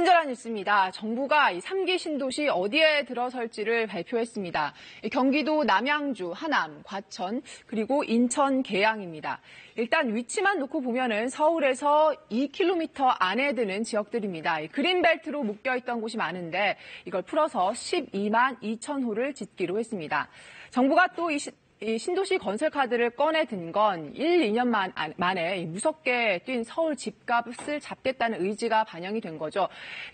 친절한 뉴스입니다. 정부가 3기 신도시 어디에 들어설지를 발표했습니다. 경기도 남양주, 하남, 과천, 그리고 인천, 계양입니다. 일단 위치만 놓고 보면은 서울에서 2km 안에 드는 지역들입니다. 그린벨트로 묶여있던 곳이 많은데 이걸 풀어서 12만 2천 호를 짓기로 했습니다. 정부가 또 이 신도시 건설 카드를 꺼내 든 건 2년 만에 무섭게 뛴 서울 집값을 잡겠다는 의지가 반영이 된 거죠.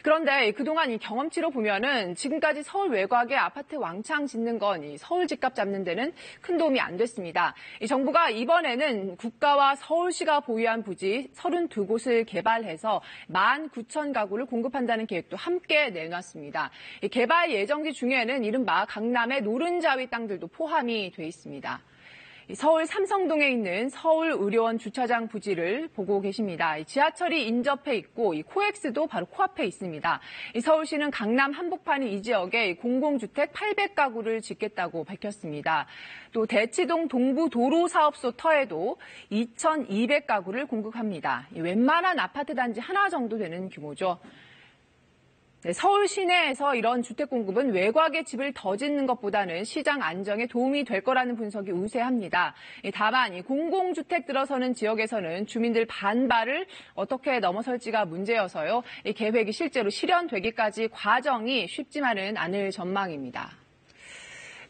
그런데 그동안 이 경험치로 보면은 지금까지 서울 외곽에 아파트 왕창 짓는 건 이 서울 집값 잡는 데는 큰 도움이 안 됐습니다. 이 정부가 이번에는 국가와 서울시가 보유한 부지 32곳을 개발해서 19,000가구를 공급한다는 계획도 함께 내놨습니다. 이 개발 예정지 중에는 이른바 강남의 노른자위 땅들도 포함이 돼 있습니다. 서울 삼성동에 있는 서울의료원 주차장 부지를 보고 계십니다. 지하철이 인접해 있고 이 코엑스도 바로 코앞에 있습니다. 서울시는 강남 한복판인 이 지역에 공공주택 800가구를 짓겠다고 밝혔습니다. 또 대치동 동부도로사업소 터에도 2,200가구를 공급합니다. 웬만한 아파트 단지 하나 정도 되는 규모죠. 서울 시내에서 이런 주택 공급은 외곽에 집을 더 짓는 것보다는 시장 안정에 도움이 될 거라는 분석이 우세합니다. 다만 공공주택 들어서는 지역에서는 주민들 반발을 어떻게 넘어설지가 문제여서요. 이 계획이 실제로 실현되기까지 과정이 쉽지만은 않을 전망입니다.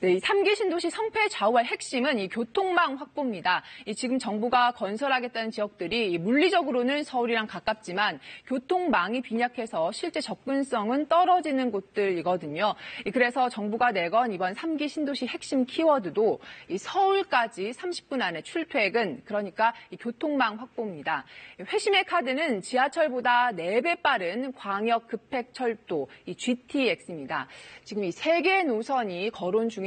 이 3기 신도시 성패 좌우할 핵심은 이 교통망 확보입니다. 지금 정부가 건설하겠다는 지역들이 물리적으로는 서울이랑 가깝지만 교통망이 빈약해서 실제 접근성은 떨어지는 곳들이거든요. 그래서 정부가 내건 이번 3기 신도시 핵심 키워드도 이 서울까지 30분 안에 출퇴근, 그러니까 이 교통망 확보입니다. 회심의 카드는 지하철보다 4배 빠른 광역 급행철도, 이 GTX입니다. 지금 이 3개의 노선이 거론 중인데요.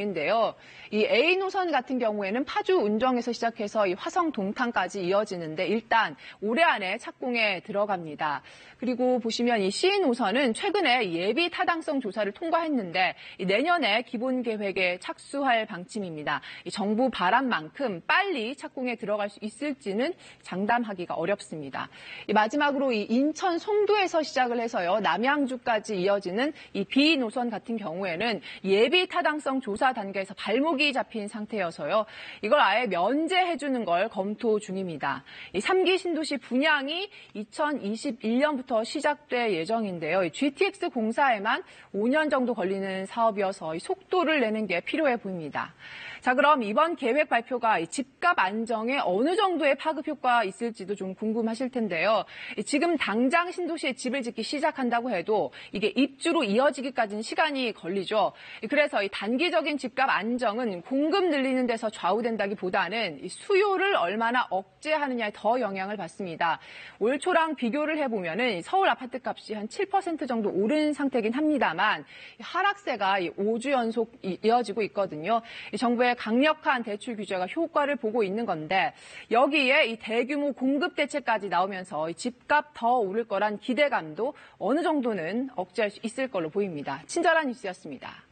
이 A 노선 같은 경우에는 파주 운정에서 시작해서 이 화성 동탄까지 이어지는데 일단 올해 안에 착공에 들어갑니다. 그리고 보시면 이 C 노선은 최근에 예비 타당성 조사를 통과했는데 내년에 기본 계획에 착수할 방침입니다. 이 정부 바람만큼 빨리 착공에 들어갈 수 있을지는 장담하기가 어렵습니다. 마지막으로 이 인천 송도에서 시작을 해서요 남양주까지 이어지는 이 B 노선 같은 경우에는 예비 타당성 조사 단계에서 발목이 잡힌 상태여서요. 이걸 아예 면제해주는 걸 검토 중입니다. 이 3기 신도시 분양이 2021년부터 시작될 예정인데요. GTX 공사에만 5년 정도 걸리는 사업이어서 이 속도를 내는 게 필요해 보입니다. 자, 그럼 이번 계획 발표가 집값 안정에 어느 정도의 파급 효과가 있을지도 좀 궁금하실 텐데요. 지금 당장 신도시에 집을 짓기 시작한다고 해도 이게 입주로 이어지기까지는 시간이 걸리죠. 그래서 이 단기적인 집값 안정은 공급 늘리는 데서 좌우된다기보다는 이 수요를 얼마나 억제하느냐에 더 영향을 받습니다. 올 초랑 비교를 해보면은 서울 아파트 값이 한 7% 정도 오른 상태긴 합니다만 하락세가 5주 연속 이어지고 있거든요. 정부의 강력한 대출 규제가 효과를 보고 있는 건데 여기에 이 대규모 공급 대책까지 나오면서 집값 더 오를 거란 기대감도 어느 정도는 억제할 수 있을 걸로 보입니다. 친절한 뉴스였습니다.